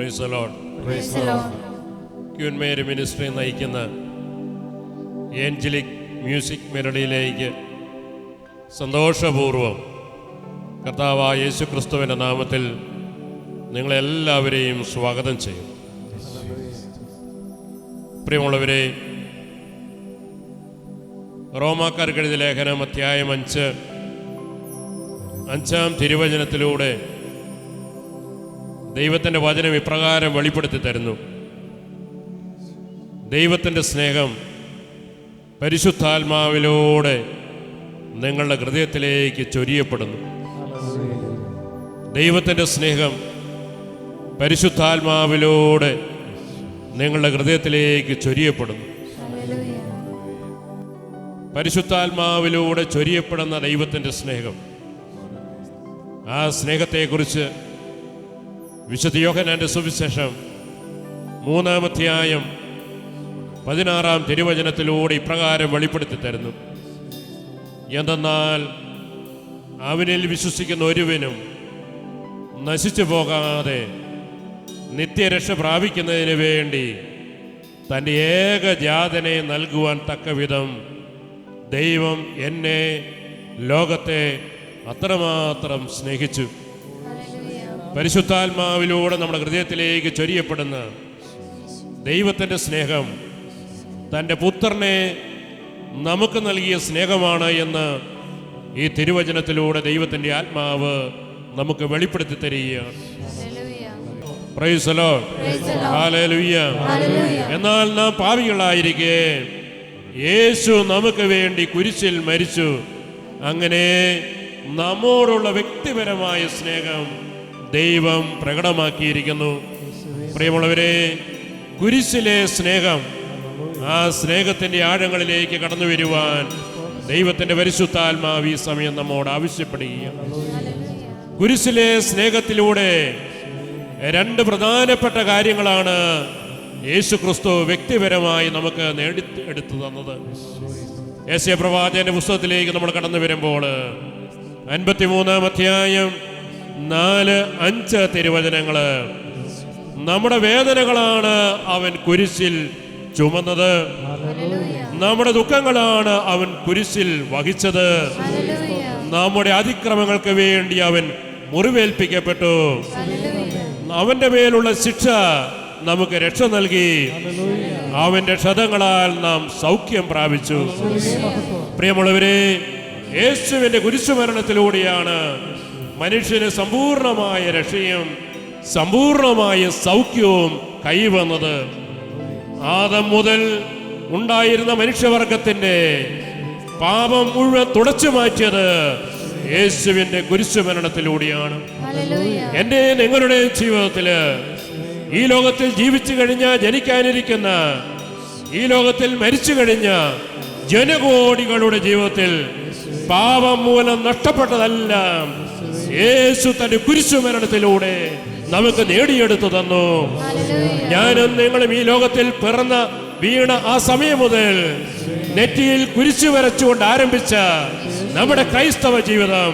Praise the Lord. Queen Mary ministry നയിക്കുന്ന angelic music മെലഡിയിലേക്ക് സന്തോഷപൂർവം കർത്താവായ യേശു ക്രിസ്തുവിൻ്റെ നാമത്തിൽ നിങ്ങളെല്ലാവരെയും സ്വാഗതം ചെയ്യും. പ്രിയമുള്ളവരെ, റോമാക്കാർക്ക് എഴുതിയ ലേഖനം അധ്യായം 5 5-ാം തിരുവചനത്തിലൂടെ ദൈവത്തിൻ്റെ വചനം ഇപ്രകാരം വെളിപ്പെടുത്തി തരുന്നു. ദൈവത്തിൻ്റെ സ്നേഹം പരിശുദ്ധാത്മാവിലൂടെ നിങ്ങളുടെ ഹൃദയത്തിലേക്ക് ചൊരിയപ്പെടുന്നു. ദൈവത്തിൻ്റെ സ്നേഹം പരിശുദ്ധാത്മാവിലൂടെ നിങ്ങളുടെ ഹൃദയത്തിലേക്ക് ചൊരിയപ്പെടുന്നു. പരിശുദ്ധാത്മാവിലൂടെ ചൊരിയപ്പെടുന്ന ദൈവത്തിൻ്റെ സ്നേഹം, ആ സ്നേഹത്തെക്കുറിച്ച് വിശുദ്ധ യോഹന്നാന്റെ സുവിശേഷം 3-ാം അധ്യായം 16-ാം തിരുവചനത്തിലൂടെ ഇപ്രകാരം വെളിപ്പെടുത്തി തരുന്നു. എന്തെന്നാൽ അവനിൽ വിശ്വസിക്കുന്ന ഒരുവനും നശിച്ചു പോകാതെ നിത്യരക്ഷ പ്രാപിക്കുന്നതിന് വേണ്ടി തൻ്റെ ഏകജാതനെ നൽകുവാൻ തക്കവിധം ദൈവം എന്നെ, ലോകത്തെ അത്രമാത്രം സ്നേഹിച്ചു. പരിശുദ്ധാത്മാവിലൂടെ നമ്മുടെ ഹൃദയത്തിലേക്ക് ചൊരിയപ്പെടുന്ന ദൈവത്തിൻ്റെ സ്നേഹം തൻ്റെ പുത്രനെ നമുക്ക് നൽകിയ സ്നേഹമാണ് എന്ന് ഈ തിരുവചനത്തിലൂടെ ദൈവത്തിൻ്റെ ആത്മാവ് നമുക്ക് വെളിപ്പെടുത്തി തരികയാണ്. Praise the Lord. ഹല്ലേലൂയ. എന്നാൽ നാം പാപികളായിരിക്കെ യേശു നമുക്ക് വേണ്ടി കുരിശിൽ മരിച്ചു. അങ്ങനെ നമ്മോടുള്ള വ്യക്തിപരമായ സ്നേഹം ദൈവം പ്രകടമാക്കിയിരിക്കുന്നു. പ്രിയമുള്ളവരെ, കുരിശിലെ സ്നേഹം, ആ സ്നേഹത്തിൻ്റെ ആഴങ്ങളിലേക്ക് കടന്നു വരുവാൻ ദൈവത്തിൻ്റെ പരിശുദ്ധാത്മാവ് ഈ സമയം നമ്മോട് ആവശ്യപ്പെടുകയാണ്. കുരിശിലെ സ്നേഹത്തിലൂടെ 2 പ്രധാനപ്പെട്ട കാര്യങ്ങളാണ് യേശു ക്രിസ്തു വ്യക്തിപരമായി നമുക്ക് നേടിയെടുത്തു തന്നത്. യെശയ്യാ പ്രവാചകന്റെ പുസ്തകത്തിലേക്ക് നമ്മൾ കടന്നു വരുമ്പോൾ 53-ാം അധ്യായം 4-5 തിരുവചനങ്ങള്, നമ്മുടെ വേദനകളാണ് അവൻ കുരിശിൽ ചുമന്നത്, നമ്മുടെ ദുഃഖങ്ങളാണ് അവൻ കുരിശിൽ വഹിച്ചത്, നമ്മുടെ അതിക്രമങ്ങൾക്ക് വേണ്ടി അവൻ മുറിവേൽപ്പിക്കപ്പെട്ടു, അവന്റെ മേലുള്ള ശിക്ഷ നമുക്ക് രക്ഷ നൽകി, അവന്റെ ക്ഷതങ്ങളാൽ നാം സൗഖ്യം പ്രാപിച്ചു. പ്രിയമുള്ളവരെ, യേശുവിന്റെ കുരിശുമരണത്തിലൂടെയാണ് മനുഷ്യന് സമ്പൂർണമായ രക്ഷയും സമ്പൂർണമായ സൗഖ്യവും കൈവന്നത്. ആദം മുതൽ ഉണ്ടായിരുന്ന മനുഷ്യവർഗത്തിന്റെ പാപം മുഴുവൻ തുടച്ചു മാറ്റിയത് യേശുവിന്റെ കുരിശുമരണത്തിലൂടെയാണ്. എൻ്റെ നിങ്ങളുടെ ജീവിതത്തില്, ഈ ലോകത്തിൽ ജീവിച്ചു കഴിഞ്ഞ, ജനിക്കാനിരിക്കുന്ന, ഈ ലോകത്തിൽ മരിച്ചു കഴിഞ്ഞ ജനകോടികളുടെ ജീവിതത്തിൽ പാപം മൂലം നഷ്ടപ്പെട്ടതെല്ലാം യേശു തന്റെ കുരിശുമരണത്തിലൂടെ നമുക്ക് നേടിയെടുത്തു തന്നു. ഞാനും നിങ്ങളും ഈ ലോകത്തിൽ പിറന്ന വീണ ആ സമയം മുതൽ നെറ്റിയിൽ കുരിശു വരച്ചുകൊണ്ട് ആരംഭിച്ച നമ്മുടെ ക്രൈസ്തവ ജീവിതം,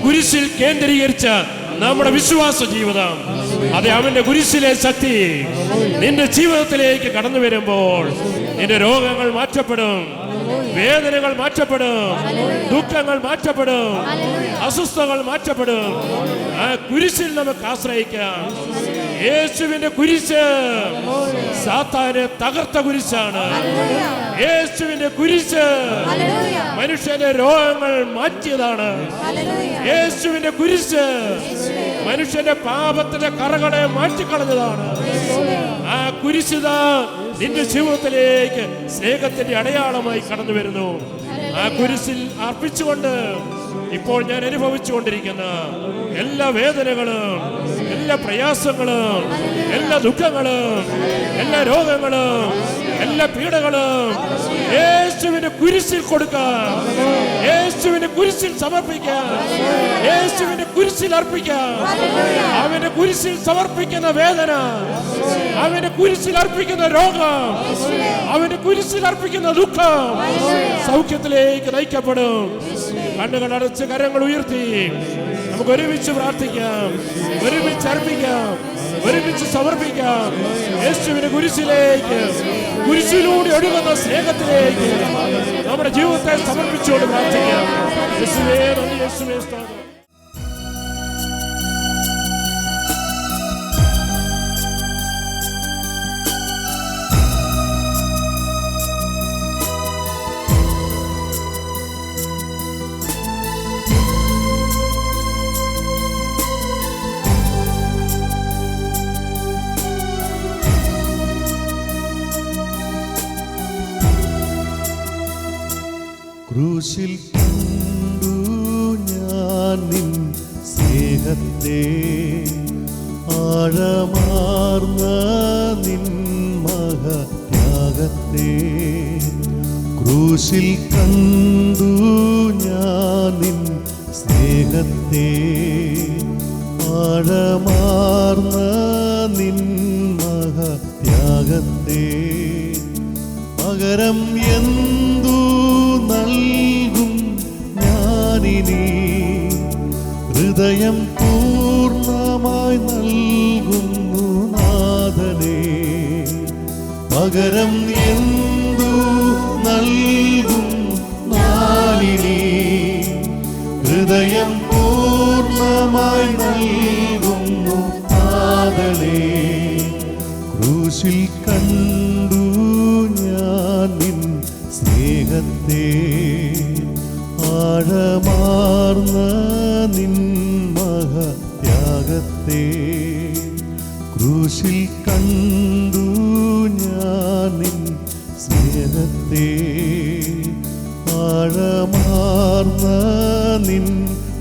കുരിശിൽ കേന്ദ്രീകരിച്ച നമ്മുടെ വിശ്വാസ ജീവിതം, അത് അവന്റെ കുരിശിലെ ശക്തി നിന്റെ ജീവിതത്തിലേക്ക് കടന്നു വരുമ്പോൾ നിന്റെ രോഗങ്ങൾ മാറ്റപ്പെടും, വേദനകൾ മാറ്റപ്പെടും, ദുഃഖങ്ങൾ മാറ്റപ്പെടും, അസ്വസ്ഥതകൾ മാറ്റപ്പെടും. ആ കുരിശിൽ നമുക്ക് ആശ്രയിക്കാം. യേശുവിന്റെ കുരിശ് സാത്താനെ തകർത്ത കുരിശാണ്. യേശുവിന്റെ കുരിശ് മനുഷ്യന്റെ രോഗങ്ങൾ മാറ്റിയതാണ്. യേശുവിന്റെ കുരിശ് മനുഷ്യന്റെ പാപത്തിന്റെ കറകളെ മാറ്റിക്കളഞ്ഞതാണ്. ആ കുരിശിത നിന്റെ ജീവിതത്തിലേക്ക് സ്നേഹത്തിന്റെ അടയാളമായി കടന്നു വരുന്നു. ആ കുരിശിൽ അർപ്പിച്ചുകൊണ്ട് ഇപ്പോൾ ഞാൻ അനുഭവിച്ചുകൊണ്ടിരിക്കുന്ന എല്ലാ വേദനകളും, എല്ലാ പ്രയാസങ്ങളും, എല്ലാ ദുഃഖങ്ങളും, എല്ലാ രോഗങ്ങളും, എല്ലാ പീഡകളും യേശുവിന്റെ കുരിശിൽ കൊടുക്കാം. യേശുവിന്റെ കുരിശിൽ സമർപ്പിക്കാം. യേശുവിന്റെ കുരിശിൽ അർപ്പിക്കാം. അവന്റെ കുരിശിൽ സമർപ്പിക്കുന്ന വേദന, അവന്റെ കുരിശിൽ അർപ്പിക്കുന്ന രോഗം, അവന്റെ കുരിശിൽ അർപ്പിക്കുന്ന ദുഃഖം സൗഖ്യത്തിലേക്ക് നയിക്കപ്പെടും. കണ്ണുകൾ അടച്ച് കരങ്ങൾ ഉയർത്തി നമുക്ക് ഒരുമിച്ച് പ്രാർത്ഥിക്കാം, ഒരുമിച്ച് അർപ്പിക്കാം. ഒരുമിച്ച് സമർപ്പിക്കാം. യേശുവിന്റെ കുരിശിലേക്ക്, കുരിശിലൂടെ ഒഴുകുന്ന സ്നേഹത്തിലേക്ക് നമ്മുടെ ജീവിതത്തെ സമർപ്പിച്ചുകൊണ്ട് പ്രാർത്ഥിക്കാം. യേശുവേ നന്ദി, യേശുവേ സ്തോത്രം. ക്രൂശിൽ കണ്ടു ഞാൻ നിൻ സ്നേഹത്തെ, ആഴമാർന്ന നിൻ മഹത്യാഗത്തെ. ക്രൂശിൽ കണ്ടു ഞാൻ നിൻ സ്നേഹത്തെ, ആഴമാർന്ന നിൻ മഹത്യാഗത്തെ. പകരം എന്തു നൽകും ഞാനിനി, ഹൃദയം പൂർണ്ണമായി നൽകുന്നു നാഥനേ. പകരം എന്തു നൽകും ഞാനിനി, ഹൃദയം പൂർണ്ണമായി നൽകുന്നു നാഥനേ. ക്രൂശിൽ കണ്ടു ഞാൻ നിൻ സ്നേഹത്തെ, ആഴമാർന്ന നിൻ മഹത്യാഗത്തെ. ക്രൂശിൽ കണ്ടു ഞാൻ നിൻ സ്നേഹത്തെ, ആഴമാർന്ന നിൻ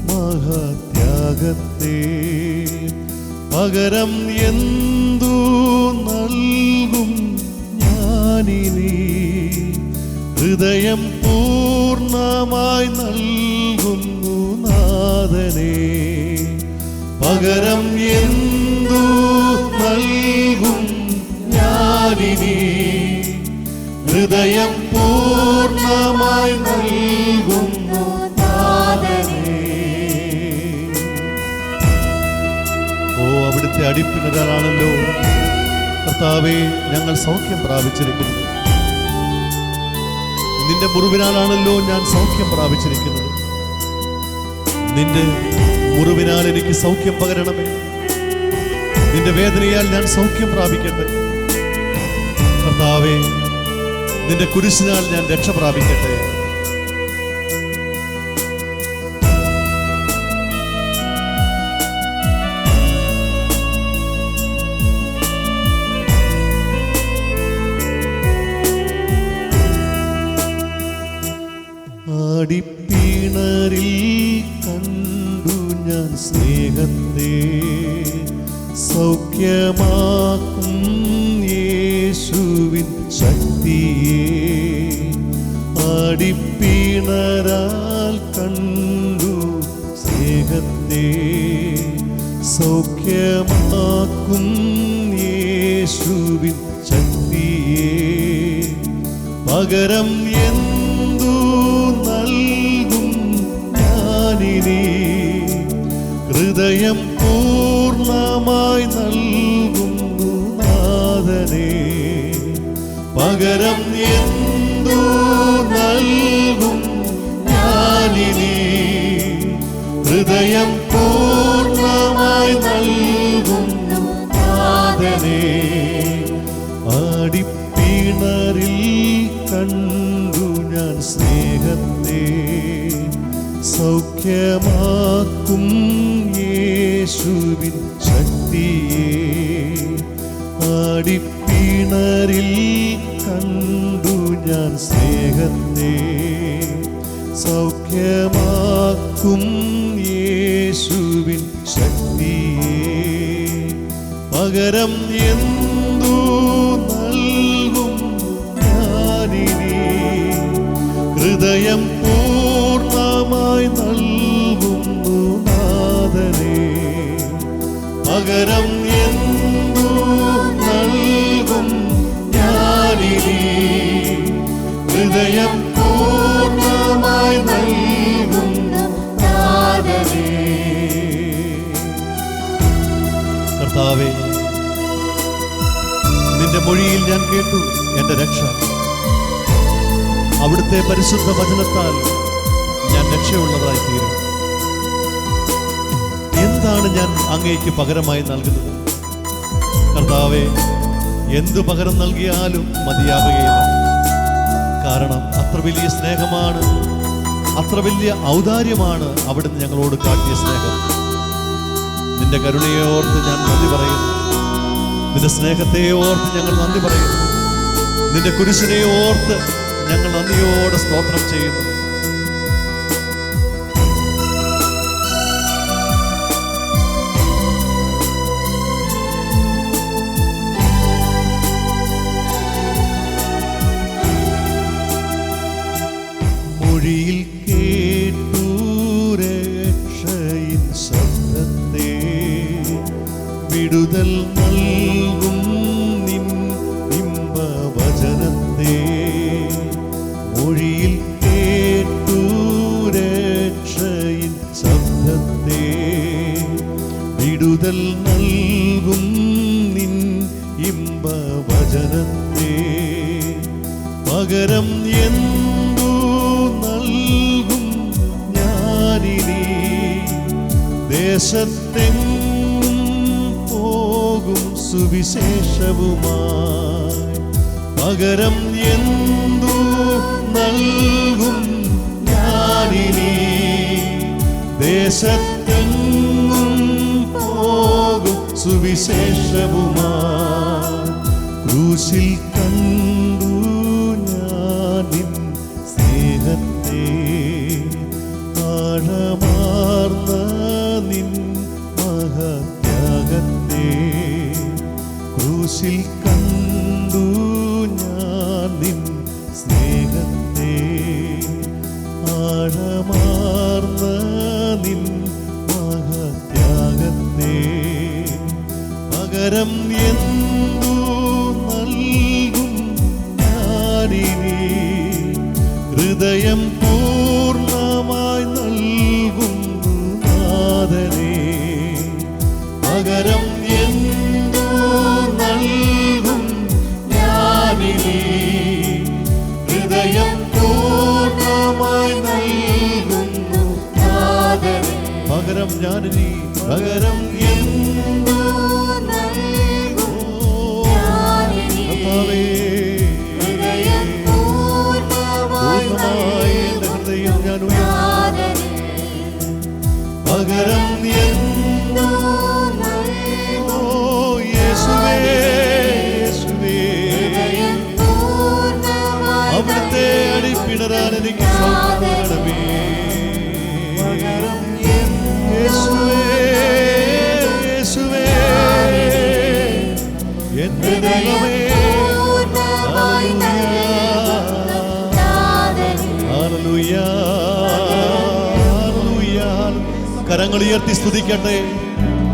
മഹത്യാഗത്തെ. പകരം എന്തു നൽകും ഞാനിനി, ഹൃദയം പൂർണ്ണമായി നൽകുന്നു നാഥനേ. പകരം എന്തു നൽകും ഞാനിനി, ഹൃദയം പൂർണ്ണമായി നൽകുന്നു നാഥനേ. ഓ, അവിടുത്തെ അടിപ്പിണരാണല്ലോ കർത്താവേ ഞങ്ങൾ സൗഖ്യം പ്രാപിച്ചിരിക്കുന്നു. നിന്റെ മുറിവിനാലാണല്ലോ ഞാൻ സൗഖ്യം പ്രാപിച്ചിരിക്കുന്നത്. നിന്റെ മുറിവിനാൽ എനിക്ക് സൗഖ്യം പകരണമേ. നിന്റെ വേദനയാൽ ഞാൻ സൗഖ്യം പ്രാപിക്കട്ടെ കർത്താവേ. നിന്റെ കുരിശിനാൽ ഞാൻ രക്ഷ പ്രാപിക്കട്ടെ. അടിപ്പിണരിൽ കണ്ടു ഞാൻ സ്നേഹത്തെ, സൗഖ്യമാക്കും യേശുവിൻ ശക്തിയെ. അടിപ്പിണരാൽ കണ്ടു സ്നേഹത്തെ, സൗഖ്യമാക്കും യേശുവിൻ ശക്തിയെ. പകരം എന്തു നൽകും ഞാനിനി, ഹൃദയം പൂർണ്ണമായി നൽകുന്നു നാഥനേ. പകരം എന്തു നൽകും ഞാനിനി, ഹൃദയം പൂർണ്ണമായി നൽകുന്നു നാഥനേ. ആടിപ്പിണരിൽ കണ്ടു ഞാൻ സ്നേഹത്തെ, സൗഖ്യമാക്കും യേശുവിൻ ശക്തിയെ. ആടിപ്പിണരിൽ കണ്ടു ഞാൻ സ്നേഹത്തെ, സൗഖ്യമാക്കും യേശുവിൻ ശക്തിയെ. പകരം എന്തു നൽകും ഞാനിനി, ഹൃദയം പൂർണ്ണമായി നൽകുന്നു നാഥനേ. പകരം എന്തു നൽകും ഞാനിനി, ഹൃദയം പൂർണ്ണമായി നൽകുന്നു നാഥനേ. കർത്താവേ, നിന്റെ മൊഴിയിൽ ഞാൻ കേട്ടു എൻ്റെ രക്ഷ. അവിടുത്തെ പരിശുദ്ധ വചനത്താൽ ഞാൻ രക്ഷയുള്ളതായി തീരും. എന്താണ് ഞാൻ അങ്ങേക്ക് പകരമായി നൽകുന്നത്? കർത്താവേ, എന്തു പകരം നൽകിയാലും മതിയാവുകയില്ല. കാരണം അത്ര വലിയ സ്നേഹമാണ്, അത്ര വലിയ ഔദാര്യമാണ് അവിടുന്ന് ഞങ്ങളോട് കാട്ടിയ സ്നേഹം. നിന്റെ കരുണയെ ഓർത്ത് ഞാൻ നന്ദി പറയുന്നു. നിന്റെ സ്നേഹത്തെ ഓർത്ത് ഞങ്ങൾ നന്ദി പറയുന്നു. നിന്റെ കുരിശിനെ ഓർത്ത് ഞങ്ങൾ നന്ദിയോടെ സ്തോത്രം ചെയ്യുന്നു. മൊഴിയിൽ കേട്ടു രക്ഷയിൻ ശബ്ദത്തെ, വിടുതൽ നൽകും നിൻ ഇമ്പവചനത്തെ. മൊഴിയിൽ കേട്ടു രക്ഷയിൻ ശബ്ദത്തെ, വിടുതൽ നൽകും നിൻ ഇമ്പവചനത്തെ. പകരം എന്തു നൽകും ഞാനിനി? ദേശത്തെങ്ങും പോകും സുവിശേഷവുമായി. പകരം എന്തു നൽകും ഞാനിനി? ദേശത്തെങ്ങും പോകും സുവിശേഷവുമായി. ക്രൂശിൽ കണ്ടു ഞാൻ നിൻ സ്നേഹത്തെ, ആഴമാർന്ന നിൻ മഹത്യാഗത്തെ. ക്രൂശിൽ കണ്ടു ഞാൻ നിൻ സ്നേഹത്തെ, ആഴമാർന്ന നിൻ മഹത്യാഗത്തെ. പകരം എന്തു നൽകും ഞാനിനി? ഹൃദയം പൂർണ്ണമായി നൽകുന്നു നാഥനേ. പകരം എന്തു നൽകും ഞാനിനി? ഹൃദയം പൂർണ്ണമായി നൽകുന്നു നാഥനേ. പകരം ഞാനിനി, പകരം എന്തു നൽകും കർത്താവേ? പൂർണ്ണമായി എൻ്റെ ഹൃദയം ഞാൻ ഉയർത്തുന്നു. പകരം എന്തു നൽകും? യേശുവേ, യേശുവേ, അവിടുത്തെ അടിപ്പിണരാൻ എനിക്ക് സൗഖ്യമേ. യേശുവേ, യേശുവേ, എൻ്റെ ദൈവമേ. Hallelujah, hallelujah. കരങ്ങൾ ഉയർത്തി സ്തുതിക്കട്ടെ.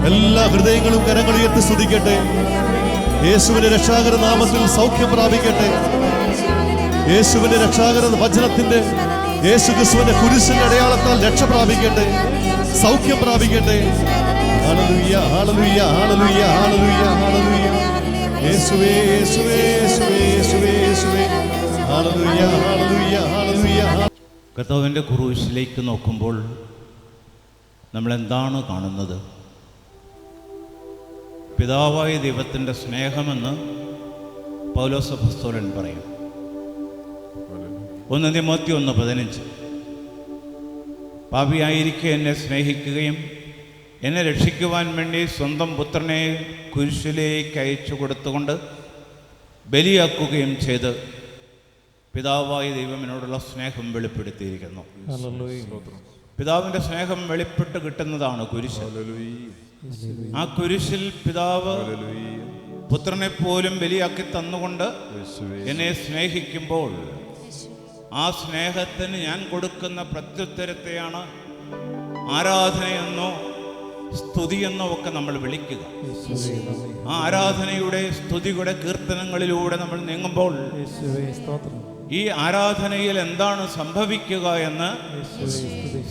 എല്ലാ ഹൃദയങ്ങളും കരങ്ങൾ ഉയർത്തി സ്തുതിക്കട്ടെ. യേശുവിന്റെ രക്ഷാകര നാമത്തിൽ സൗഖ്യം പ്രാപിക്കട്ടെ. യേശുവിന്റെ രക്ഷാകര വചനത്തിന്റെ, യേശു ക്രിസ്തുവിന്റെ കുരിശിന്റെ അടയാളത്താൽ രക്ഷ പ്രാപിക്കട്ടെ, സൗഖ്യം പ്രാപിക്കട്ടെ. ഹല്ലേലൂയ, ഹല്ലേലൂയ, ഹല്ലേലൂയ, ഹല്ലേലൂയ, ഹല്ലേലൂയ. യേശുവേ, യേശുവേ, യേശുവേ, യേശുവേ, യേശുവേ. ഹല്ലേലൂയ, ഹല്ലേലൂയ, ഹല്ലേലൂയ. കർത്താവിൻ്റെ ക്രൂശിലേക്ക് നോക്കുമ്പോൾ നമ്മൾ എന്താണ് കാണുന്നത്? പിതാവായ ദൈവത്തിൻ്റെ സ്നേഹമെന്ന് പൗലോസ് അപ്പോസ്തലൻ പറയും. 1 തിമോത്തി 1:15. പാപിയായിരിക്കെ എന്നെ സ്നേഹിക്കുകയും എന്നെ രക്ഷിക്കുവാൻ വേണ്ടി സ്വന്തം പുത്രനെ കുരിശിലേക്ക് അയച്ചു കൊടുത്തുകൊണ്ട് ബലിയാക്കുകയും ചെയ്ത് പിതാവായ ദൈവത്തിനോടുള്ള സ്നേഹം വെളിപ്പെടുത്തിയിരിക്കുന്നു. പിതാവിൻ്റെ സ്നേഹം വെളിപ്പെട്ട് കിട്ടുന്നതാണ് കുരിശ്. ആ കുരിശിൽ പിതാവ് പുത്രനെ പോലും ബലിയാക്കി തന്നുകൊണ്ട് എന്നെ സ്നേഹിക്കുമ്പോൾ ആ സ്നേഹത്തിന് ഞാൻ കൊടുക്കുന്ന പ്രത്യുത്തരത്തെയാണ് ആരാധനയെന്നോ സ്തുതിയെന്നോ ഒക്കെ നമ്മൾ വിളിക്കുക. ആ ആരാധനയുടെ സ്തുതിയുടെ കീർത്തനങ്ങളിലൂടെ നമ്മൾ നീങ്ങുമ്പോൾ ഈ ആരാധനയിൽ എന്താണ് സംഭവിക്കുക എന്ന്,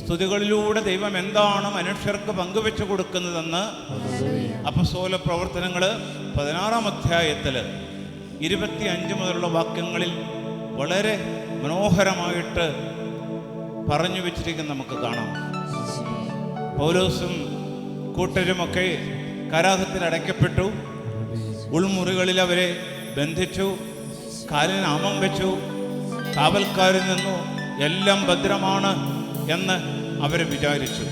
സ്തുതികളിലൂടെ ദൈവം എന്താണ് മനുഷ്യർക്ക് പങ്കുവെച്ചു കൊടുക്കുന്നതെന്ന് അപ്പോസ്തല പ്രവർത്തനങ്ങൾ 16-ാം അധ്യായത്തിൽ 25 മുതലുള്ള വാക്യങ്ങളിൽ വളരെ മനോഹരമായിട്ട് പറഞ്ഞു വെച്ചിരിക്കുന്ന നമുക്ക് കാണാം. പൗലോസും കൂട്ടരുമൊക്കെ കാരാഗൃഹത്തിൽ അടയ്ക്കപ്പെട്ടു. ഉൾമുറികളിൽ അവരെ ബന്ധിച്ചു, കാലിന് ആമം വെച്ചു, കാവൽക്കാരിൽ നിന്നു എല്ലാം ഭദ്രമാണ് എന്ന് അവർ വിചാരിച്ചു.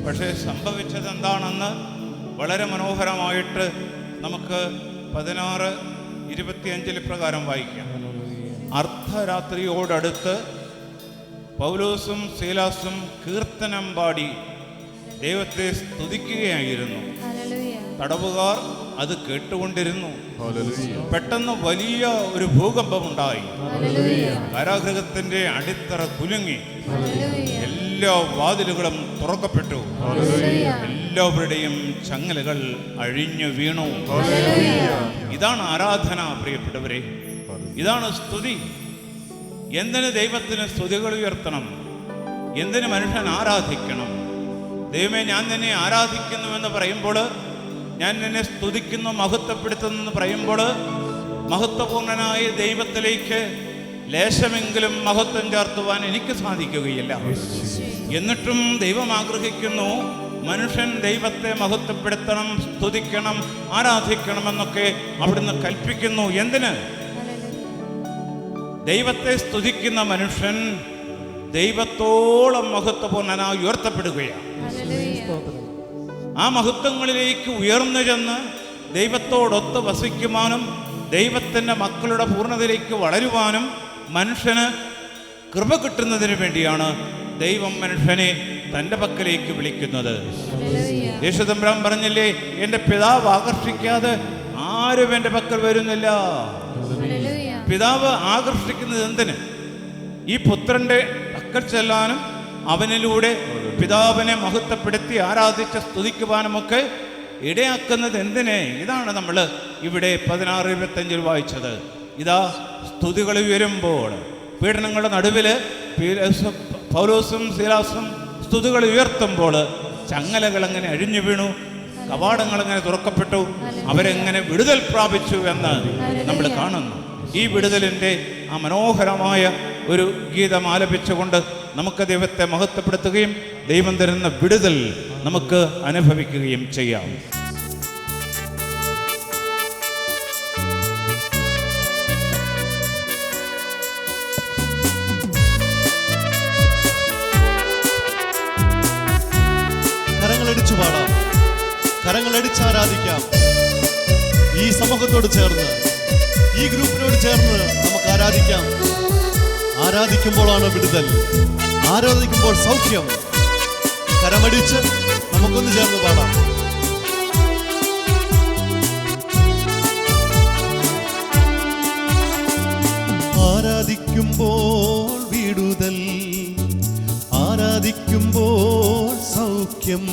പക്ഷേ സംഭവിച്ചത് എന്താണെന്ന് വളരെ മനോഹരമായിട്ട് നമുക്ക് 16:25 പ്രകാരം വായിക്കാം. അർദ്ധരാത്രിയോടടുത്ത് പൗലോസും സീലാസും കീർത്തനം പാടി ദൈവത്തെ സ്തുതിക്കുകയായിരുന്നു. തടവുകാർ അത് കേട്ടുകൊണ്ടിരുന്നു. പെട്ടെന്ന് വലിയ ഒരു ഭൂകമ്പമുണ്ടായി. കാരാഗൃഹത്തിന്റെ അടിത്തറ കുലുങ്ങി. എല്ലാ വാതിലുകളും തുറക്കപ്പെട്ടു. എല്ലാവരുടെയും ചങ്ങലകൾ അഴിഞ്ഞു വീണു. ഇതാണ് ആരാധന, പ്രിയപ്പെട്ടവരെ. ഇതാണ് സ്തുതി. എന്തിന് ദൈവത്തിന് സ്തുതികൾ ഉയർത്തണം? എന്തിന് മനുഷ്യൻ ആരാധിക്കണം? ദൈവമേ, ഞാൻ നിന്നെ ആരാധിക്കുന്നുവെന്ന് പറയുമ്പോൾ, ഞാൻ നിന്നെ സ്തുതിക്കുന്നു, മഹത്വപ്പെടുത്തുന്നു എന്ന് പറയുമ്പോൾ, മഹത്വപൂർണനായ ദൈവത്തിലേക്ക് ലേശമെങ്കിലും മഹത്വം ചേർത്തുവാൻ എനിക്ക് സാധിക്കുകയില്ല. എന്നിട്ടും ദൈവം ആഗ്രഹിക്കുന്നു മനുഷ്യൻ ദൈവത്തെ മഹത്വപ്പെടുത്തണം, സ്തുതിക്കണം, ആരാധിക്കണമെന്നൊക്കെ അവിടുന്ന് കൽപ്പിക്കുന്നു. എന്തിന്? ദൈവത്തെ സ്തുതിക്കുന്ന മനുഷ്യൻ ദൈവത്തോളം മഹത്വപൂർണനായി ഉയർത്തപ്പെടുകയാണ്. ആ മഹത്വങ്ങളിലേക്ക് ഉയർന്നു ചെന്ന് ദൈവത്തോടൊത്ത് വസിക്കുവാനും ദൈവത്തിൻ്റെ മക്കളുടെ പൂർണ്ണതയിലേക്ക് വളരുവാനും മനുഷ്യന് കൃപ കിട്ടുന്നതിന് വേണ്ടിയാണ് ദൈവം മനുഷ്യനെ തൻ്റെ പക്കലേക്ക് വിളിക്കുന്നത്. യേശുദമ്പുരാൻ പറഞ്ഞില്ലേ, എൻ്റെ പിതാവ് ആകർഷിക്കാതെ ആരും എൻ്റെ പക്കൽ വരുന്നില്ല. പിതാവ് ആകർഷിക്കുന്നത് എന്തിന്? ഈ പുത്രൻ്റെ പക്കൽ ചെല്ലാനും അവനിലൂടെ പിതാവിനെ മഹത്വപ്പെടുത്തി ആരാധിച്ച് സ്തുതിക്കുവാനുമൊക്കെ ഇടയാക്കുന്നത് എന്തിനെ? ഇതാണ് നമ്മൾ ഇവിടെ 16:25 വായിച്ചത്. ഇതാ സ്തുതികൾ ഉയരുമ്പോൾ, പീഡനങ്ങളുടെ നടുവിൽ പൗലോസും സീലാസും സ്തുതികൾ ഉയർത്തുമ്പോൾ ചങ്ങലകൾ അങ്ങനെ അഴിഞ്ഞു വീണു, കവാടങ്ങൾ അങ്ങനെ തുറക്കപ്പെട്ടു, അവരെങ്ങനെ വിടുതൽ പ്രാപിച്ചു എന്ന് നമ്മൾ കാണുന്നു. ഈ വിടുതലിൻ്റെ ആ മനോഹരമായ ഒരു ഗീതം ആലപിച്ചുകൊണ്ട് നമുക്ക് ദൈവത്തെ മഹത്വപ്പെടുത്തുകയും ദൈവം തരുന്ന വിടുതൽ നമുക്ക് അനുഭവിക്കുകയും ചെയ്യാം. കരങ്ങളടിച്ചു പാടാം, കരങ്ങളടിച്ച് ആരാധിക്കാം. ഈ സമൂഹത്തോട് ചേർന്ന്, ഈ ഗ്രൂപ്പിനോട് ചേർന്ന് നമുക്ക് ആരാധിക്കാം. ആരാധിക്കുമ്പോഴാണ് വിടുതൽ, ആരാധിക്കുമ്പോൾ സൗഖ്യം. കരമടിച്ച് നമുക്കൊന്ന് ചേർന്ന് പാടാം. ആരാധിക്കുമ്പോൾ വിടുതൽ, ആരാധിക്കുമ്പോൾ സൗഖ്യം.